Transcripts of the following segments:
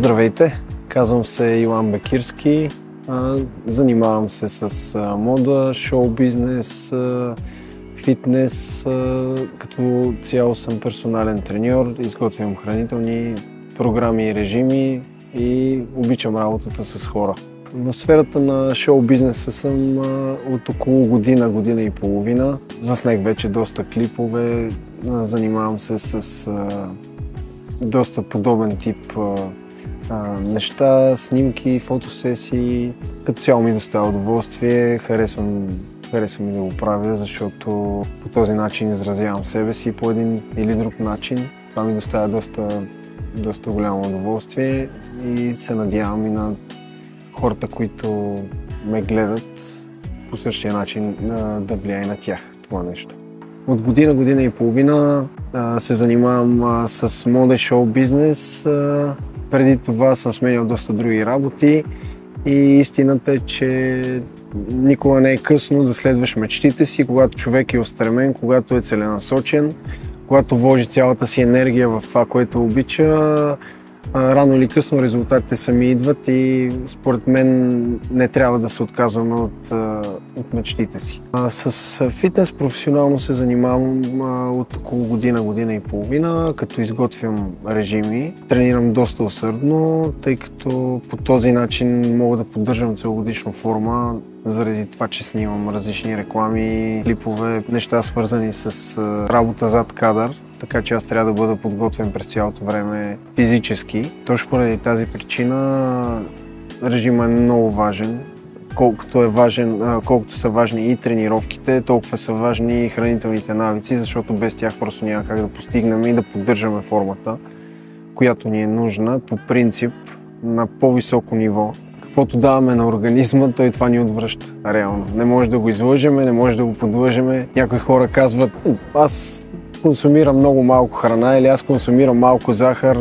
Здравейте, казвам се Илан Бекирски, занимавам се с мода, шоу-бизнес, фитнес, като цяло съм персонален треньор, изготвям хранителни програми и режими и обичам работата с хора. В сферата на шоу-бизнеса съм от около година и половина. Заснех вече доста клипове, занимавам се с доста подобен тип неща, снимки, фотосесии. Като цяло ми доставя удоволствие, харесвам и да го правя, защото по този начин изразявам себе си по един или друг начин. Това ми доставя доста голямо удоволствие и се надявам и на хората, които ме гледат, по същия начин да влияе на тях това нещо. От година и половина се занимавам с мода и шоу-бизнес. Преди това съм сменял доста други работи и истината е, че никога не е късно да следваш мечтите си, когато човек е устремен, когато е целенасочен, когато вложи цялата си енергия в това, което обича. Рано или късно резултатите сами идват и според мен не трябва да се отказваме от мечтите си. С фитнес професионално се занимавам от около година и половина, като изготвям режими. Тренирам доста усърдно, тъй като по този начин мога да поддържам целогодишно форма, заради това, че снимам различни реклами, клипове, неща свързани с работа зад кадър. Така че аз трябва да бъда подготвен през цялото време физически. Точно поради тази причина режимът е много важен. Колкото са важни и тренировките, толкова са важни и хранителните навици, защото без тях просто няма как да постигнем и да поддържаме формата, която ни е нужна по принцип на по-високо ниво. Каквото даваме на организма, той това ни отвръща реално. Не може да го излъжеме, не може да го подлъжеме. Някои хора казват, аз консумирам много малко храна или аз консумирам малко захар,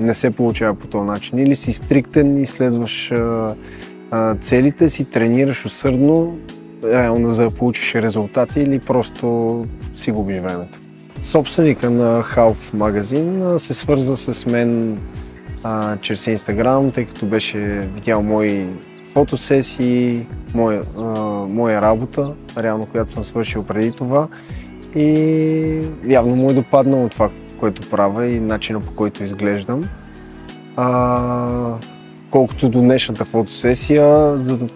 не се получава по този начин. Или си стриктен и следваш целите си, тренираш усърдно, реално за да получиш резултати или просто си губиш времето. Собственика на Half магазин се свърза с мен чрез Instagram, тъй като беше видял мои фотосесии, моя работа, реално, която съм свършил преди това. И явно му е допаднало това, което правя и начина, по който изглеждам. Колкото до днешната фотосесия, за да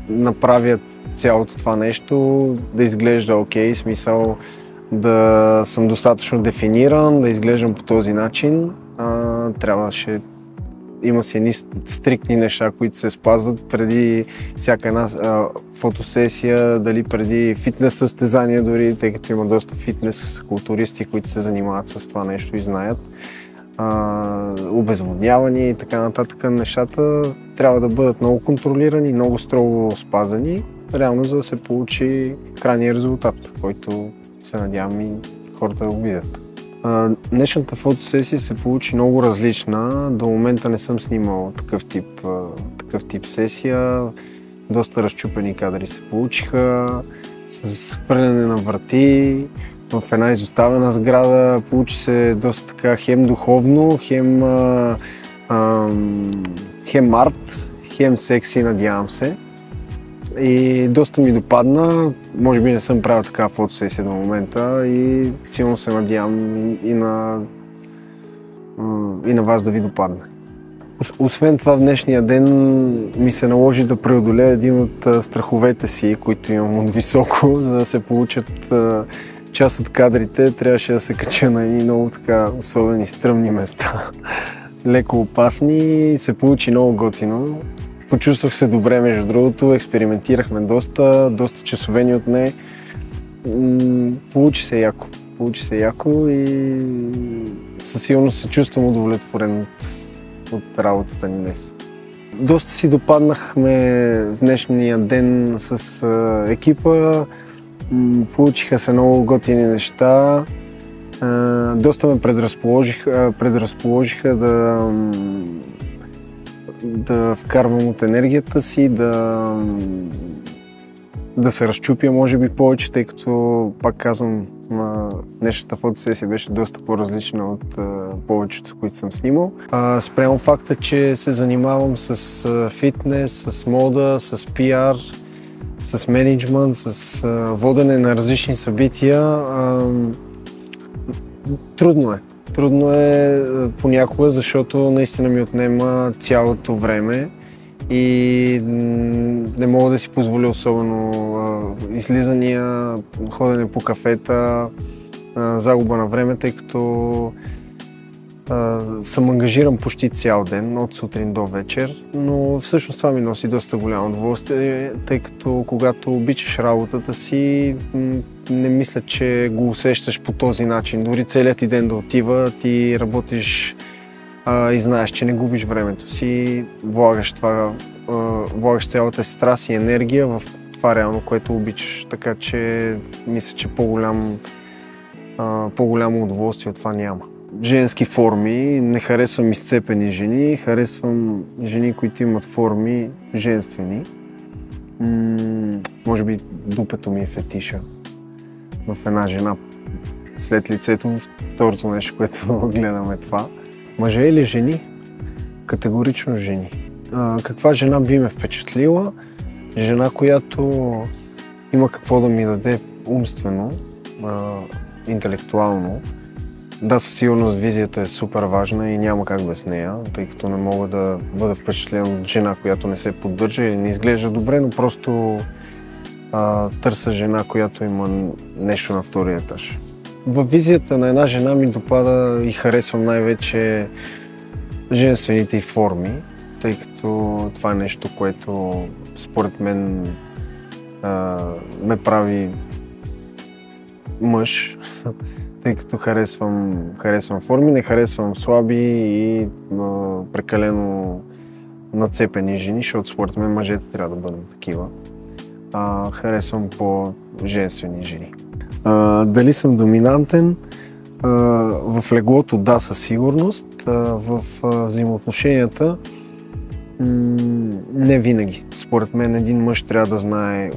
направя цялото това нещо, да изглежда окей, смисъл да съм достатъчно дефиниран, да изглеждам по този начин, има си едни стриктни неща, които се спазват преди всяка една фотосесия, дали преди фитнес състезания дори, тъй като има доста фитнес културисти, които се занимават с това нещо и знаят. Обезводняване и така нататък. Нещата трябва да бъдат много контролирани, много строго спазени, реално за да се получи крайния резултат, който се надявам и хората да го видят. Днешната фотосесия се получи много различна. До момента не съм снимал такъв тип сесия. Доста разчупени кадри се получиха, с хвърляне на врати в една изоставена сграда. Получи се доста така хем духовно, хем арт, хем секси, надявам се. И доста ми допадна, може би не съм правил такава фотосесия до момента и силно се надявам и на вас да ви допадне. Освен това, в днешния ден ми се наложи да преодолея един от страховете си, които имам от високо, за да се получат част от кадрите. Трябваше да се кача на едни много така особени стръмни места, леко опасни, се получи много готино. Почувствах се добре, между другото, експериментирахме доста часове ни отне. Получи се яко и със сигурност се чувствам удовлетворен от работата ни днес. Доста си допаднахме в днешния ден с екипа, получиха се много готини неща. Доста ме предразположиха да вкарвам от енергията си, да се разчупя може би повече, тъй като, пак казвам, Днешната фотосесия беше доста по-различна от повечето, които съм снимал. Спрямо факта, че се занимавам с фитнес, с мода, с пиар, с мениджмънт, с водене на различни събития, трудно е. Трудно е понякога, защото наистина ми отнема цялото време и не мога да си позволя особено излизания, ходене по кафета, загуба на време, тъй като съм ангажиран почти цял ден, от сутрин до вечер, но всъщност това ми носи доста голямо удоволствие, тъй като когато обичаш работата си, не мисля, че го усещаш по този начин. Дори целият ти ден да отива, ти работиш и знаеш, че не губиш времето си, влагаш цялата си страст и енергия в това реално, което обичаш. Така че мисля, че по-голямо удоволствие от това няма. Женски форми, не харесвам изцепени жени, харесвам жени, които имат форми женствени. Може би дупето ми е фетиша в една жена. След лицето, второто нещо, което гледаме това. Мъже или жени? Категорично жени. Каква жена би ме впечатлила? Жена, която има какво да ми даде умствено, интелектуално. Да, със сигурност визията е супер важна и няма как без нея, тъй като не мога да бъда впечатлен от жена, която не се поддържа или не изглежда добре, но просто търся жена, която има нещо на втория етаж. Във визията на една жена ми допада и харесвам най-вече женствените й форми, тъй като това е нещо, което според мен ме прави мъж, тъй като харесвам форми, не харесвам слаби и прекалено нацепени жени, защото според мен мъжете трябва да бъдат такива. Харесвам по-женствени жени. Дали съм доминантен? В леглото да, със сигурност. В взаимоотношенията не винаги. Според мен един мъж трябва да знае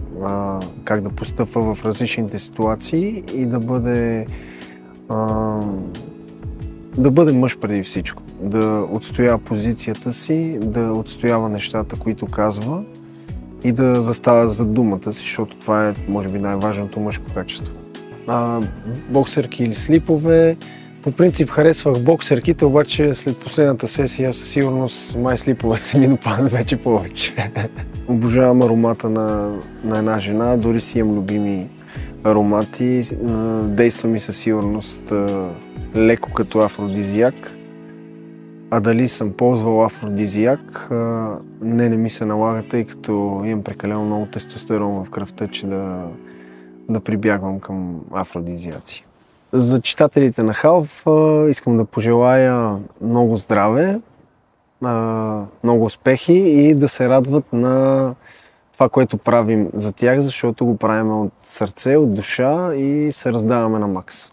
как да постъпва в различните ситуации и да бъде мъж преди всичко. Да отстоява позицията си, да отстоява нещата, които казва и да застава зад думата си, защото това е, може би, най-важното мъжко качество. Боксерки или слипове. По принцип харесвах боксерките, обаче след последната сесия със сигурност май слиповете ми допадат вече повече. Обожавам аромата на една жена, дори си имам любими аромати. Действа ми със сигурност леко като афродизиак. А дали съм ползвал афродизиак, не ми се налага, тъй като имам прекалено много тестостерон в кръвта, че да прибягвам към афродизиаци. За читателите на Халф искам да пожелая много здраве, много успехи и да се радват на това, което правим за тях, защото го правим от сърце, от душа и се раздаваме на макс.